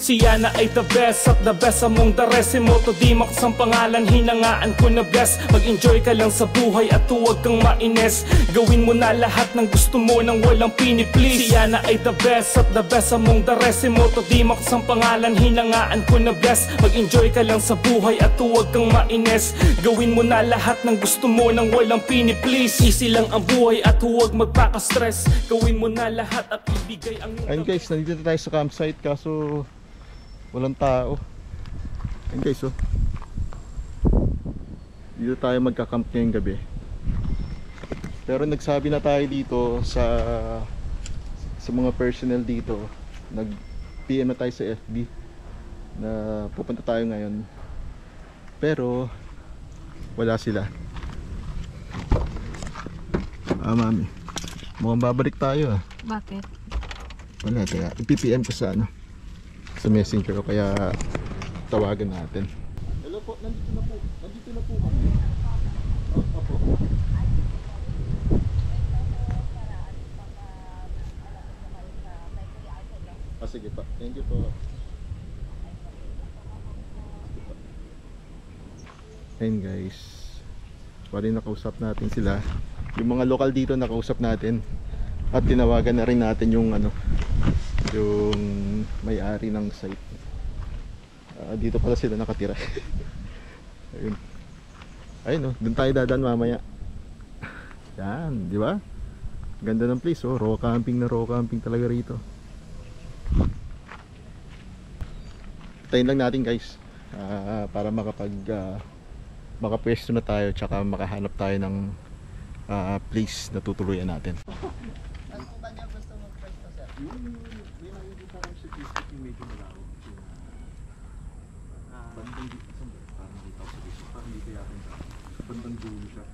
Siya na ay the best at the best among the rest. Emoto di makasang pangalan, hinangaan ko na bless. Mag-enjoy ka lang sa buhay at huwag kang mainis. Gawin mo na lahat ng gusto mo nang walang piniplease. Siya na ay the best at the best among the rest. Emoto di makasang pangalan, hinangaan ko na bless. Mag-enjoy ka lang sa buhay at huwag kang mainis. Gawin mo na lahat ng gusto mo nang walang piniplease. Easy lang ang buhay at huwag magpaka-stress. Gawin mo na lahat at ibigay ang... Ayun guys, nandito tayo sa campsite kaso walang tao. Ayun guys, oh. Dito tayo magka-camp ngayong gabi. Pero nagsabi na tayo dito sa mga personnel dito. Nag-PM na tayo sa FB na pupunta tayo ngayon. Pero wala sila. Mami, mukhang babalik tayo ah. Bakit? Wala, kaya i-PM ko sa sa messenger o kaya tawagan natin. Hello po, nandito na po kami. Opo. Sige pa, thank you po. Ayun guys, bali nakausap natin sila. Yung mga lokal dito nakausap natin. At tinawagan na rin natin yung yung may-ari ng site. Dito pala sila nakatira. Ayun. Ayun oh, doon tayo dadaan mamaya. Yan, di ba? Ganda ng place oh, raw camping na raw camping talaga rito. Tayin lang natin guys. Para makapwesto na tayo tsaka makahanap tayo ng place na tutuluyan natin. Yung nakikita ko sa Facebook yung medyo malawak bandang dito parang dito sa Facebook parang dito yata sa bandang dulo siya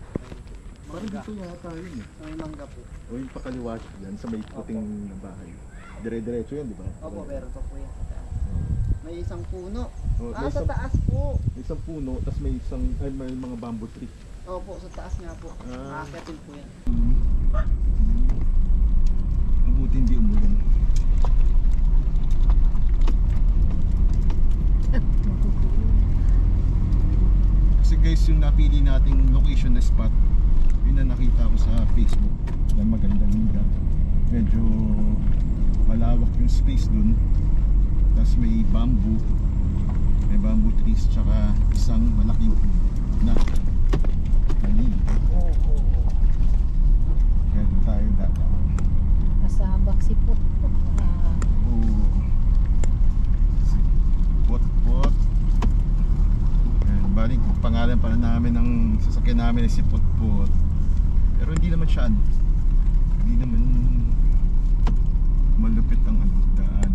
parang dito yata yun eh may mangga po o yung pakaliwa dyan sa may puting na bahay dire-diretso yan di ba? Opo, meron pa po yan sa taas may isang puno sa taas po may isang puno tapos may may mga bamboo tree. Opo, sa taas nga po nakakatin po yan mabuti hindi umulan. Kasi guys yung napili nating location na spot yun na nakita ko sa Facebook na magandang lugar. Medyo malawak yung space dun tapos may bamboo trees tsaka isang malaking na kanina. Kaya tayo dadaan. Masabak si Putput. Putput. Balik pangalan pala namin ng sasakyan namin ay si Putput. Pero hindi naman siya hindi naman malupit ang daanan.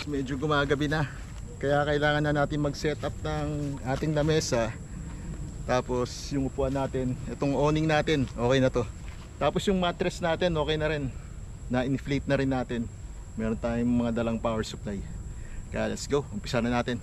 medyo gumagabi na. Kaya kailangan na natin mag-set up ng ating lamesa. Tapos yung upuan natin, itong awning natin, okay na to. Tapos yung mattress natin, okay na rin. Na-inflate na rin natin. Meron tayong mga dalang power supply. Kaya let's go, umpisa na natin.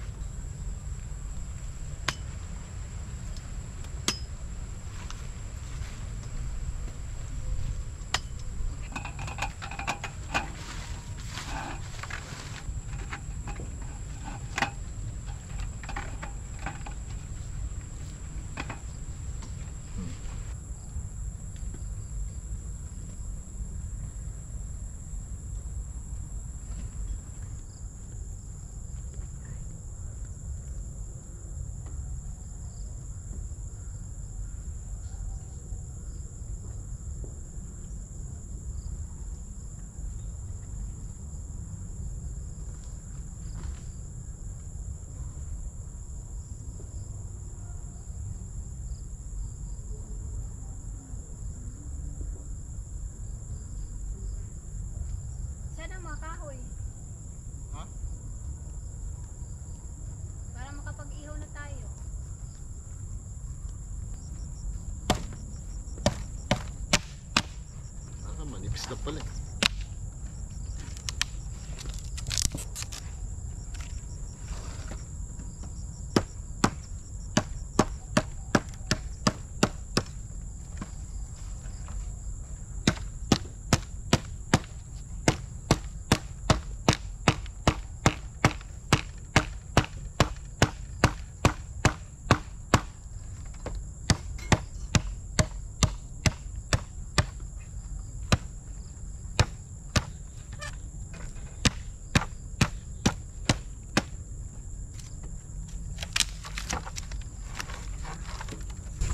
Saan ang mga kahoy? Ha? Para makapag-ihaw na tayo. Manipis na pala eh.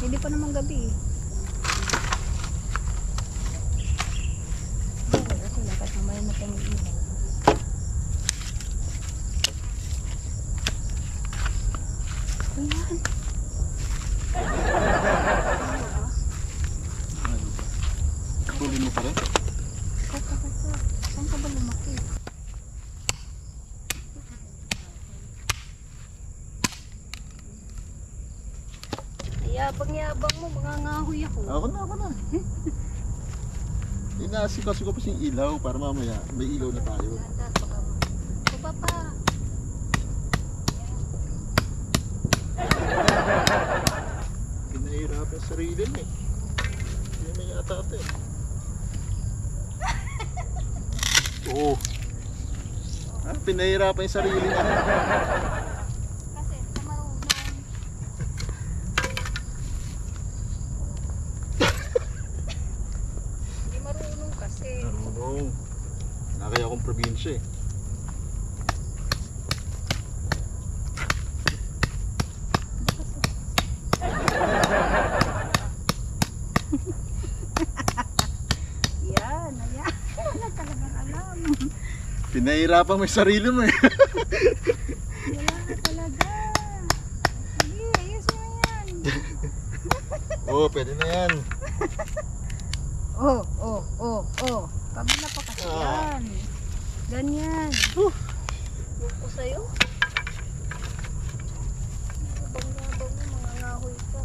Hindi pa naman gabi eh. Kasi dapat mamaya na tayo mag-ihaw. Ayan. Tuloy mo pa rin? Saan ka ba lumaki? Yabang-yabang mo, mga ngahoy ako. Ako na. Inaasikaso ko pa siyang ilaw para mamaya may ilaw na tayo. Baba pa. Pinahirapan sa sarili mo eh. Hindi may yata ito eh. Oo. Pinahirapan yung sarili niya. Kasi, sa marunong. Hindi marunong kasi. Marunong. Nakaya akong probinsya eh. Yan, ayan. Wala talagang alam. Pinahirapan mo yung sarili mo eh. Wala ka talaga. Sige, ayusin mo yan. Oo, pwede na yan. Oh. Kabila pa kasi yan. Ganyan. Ko sa'yo. Nabang-nabang mo, mga ngahoy ko.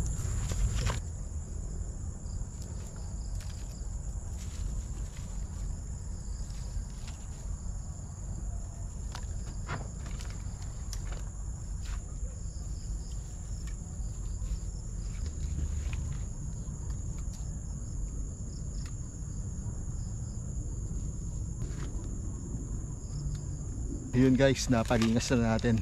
Yun guys, napalingas na natin.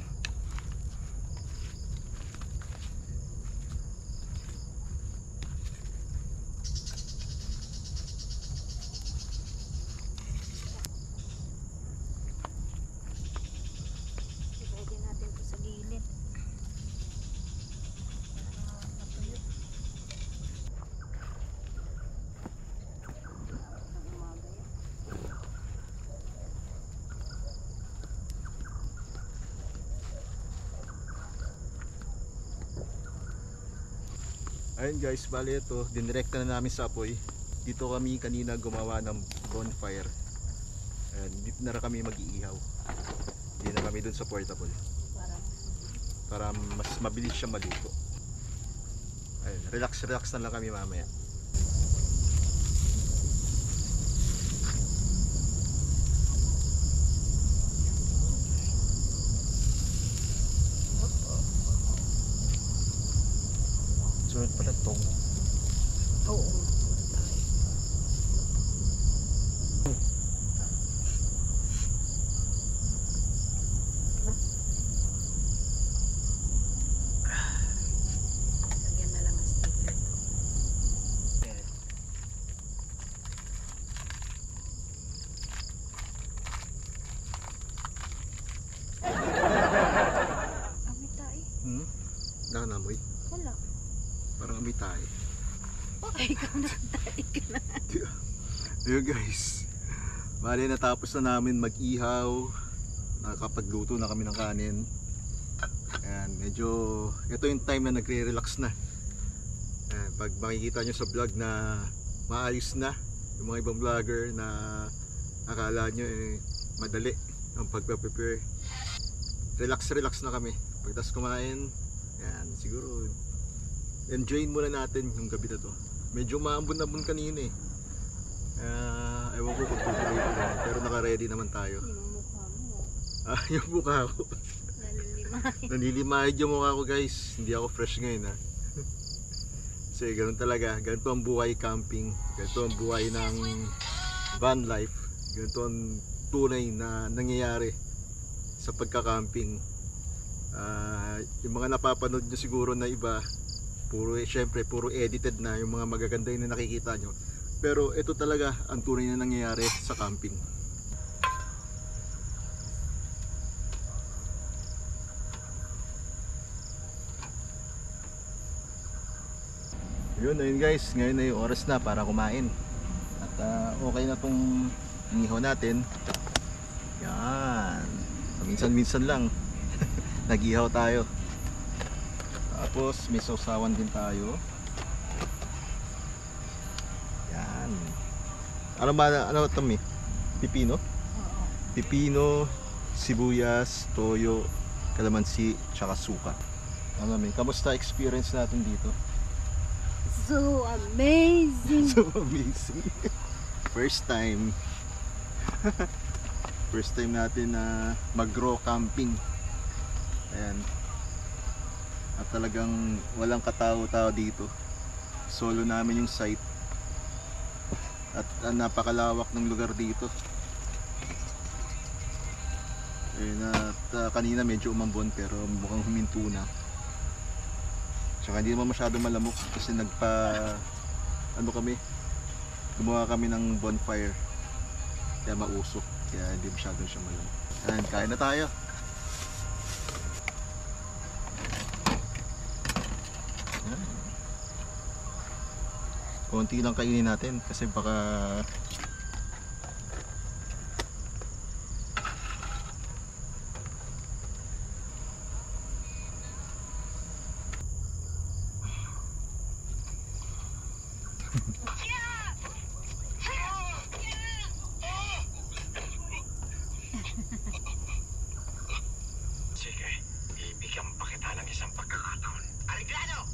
Pwede natin ito sa gilid. Matuyo. Ayun guys, bali ito, dinirekta na namin sa apoy. Dito kami kanina gumawa ng bonfire. Ayan, dito na kami mag-iihaw. Hindi na kami dun sa portable. Para mas mabilis siya maluto. Ayun, relax na lang kami mamaya. Sunod pala tong. Oo. Lagyan na lang ang sticker to. Amoy tayo. Nakanamoy. Wala. Parang amoy tayo. Okay, ikaw na tayo ka na. Ayun guys, bali natapos na namin mag-ihaw. Nakapagluto na kami ng kanin. Ayan, medyo ito yung time na nagre-relax na. Ayan, pag makikita nyo sa vlog na maayos na yung mga ibang vlogger na akala nyo madali ang pagpa-prepare, relax na kami. Pagtas kumain, ayan, siguro enjoyin muna natin yung gabi na to. Medyo maambon-ambon kanina eh. Ewan ko kung tutuloy ko lang, pero naka-ready naman tayo. Yung mukha mo. Yung mukha ko. Nalilimahin. Nanlilimahid yung mukha ko guys. Hindi ako fresh ngayon ha. Kasi ganun talaga. Ganito ang buhay camping. Ganito ang buhay ng van life. Ganito ang tunay na nangyayari sa pagka-camping. Yung mga napapanood nyo siguro na iba, syempre puro edited na yung mga magaganda yun na nakikita nyo. Pero ito talaga ang tunay na nangyayari sa camping. Ayun guys, ngayon na yung oras na para kumain. At okay na tong inihaw natin. Yan. Minsan-minsan lang nag-ihaw tayo. Tapos may sausawan din tayo. Yan. Ano ito mi? Pipino? Oo. Pipino, sibuyas, toyo, kalamansi, tsaka suka. Ano mi? Kamusta experience natin dito? So amazing! So amazing. First time. First time natin na mag-raw camping. Ayan. At talagang walang katao-tao dito. Solo namin yung site. At napakalawak ng lugar dito. Ayun, at kanina medyo umambon pero mukhang huminto na. Tsaka hindi naman masyado malamok kasi gumawa kami ng bonfire. Kaya mausok. Kaya hindi masyado siya malamok. Ayan, kain na tayo. Konti lang kainin natin kasi baka sige, ibigyan pa kita ng isang pagkakataon. Ariglano!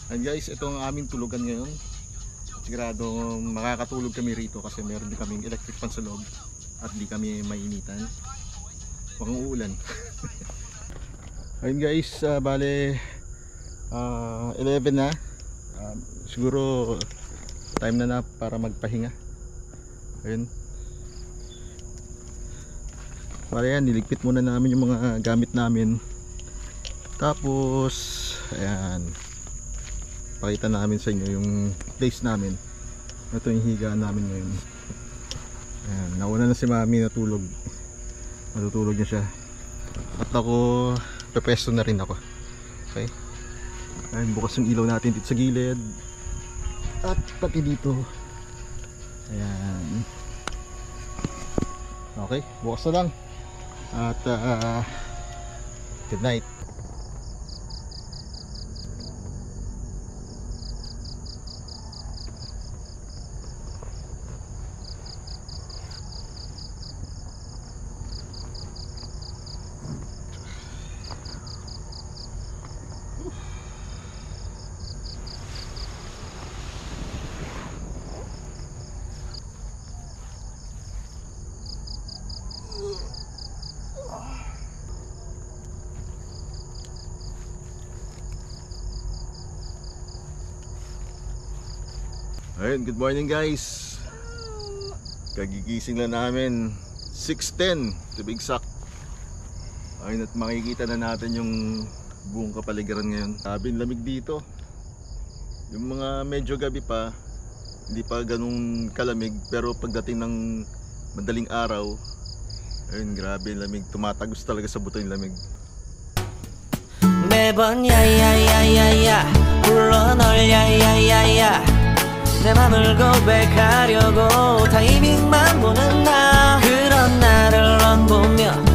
And guys, ito ang aming tulugan ngayon. Sigurado makakatulog kami rito kasi meron din kaming electric fan sa loob at di kami mainitan. Mukhang uulan. Ayun guys, bale 11 na. Siguro time na para magpahinga. Ayun. Bale yan, niligpit muna namin yung mga gamit namin. Tapos ayan, pakita namin sa inyo yung place namin. Ito yung higaan namin ngayon. Ayan, nauna na si Mami natulog. Matutulog na siya. At ako, pepesto na rin ako. Okay. Ayan, bukas yung ilaw natin dito sa gilid. At pati dito. Ayan. Okay, bukas na lang. At good night. Ayun, good morning guys. Kagigising lang namin 6:10 to be exact. Ayun, at makikita na natin yung buong kapaligiran ngayon. Sabi lamig dito. Yung mga medyo gabi pa, hindi pa ganun kalamig, pero pagdating ng madaling araw, ayun, grabe lamig. Tumatagos talaga sa buto yung lamig. 매번 야야야야야 불러 널 야야야야 내 맘을 고백하려고 타이밍만 보는 나 그런 나를 넌 보며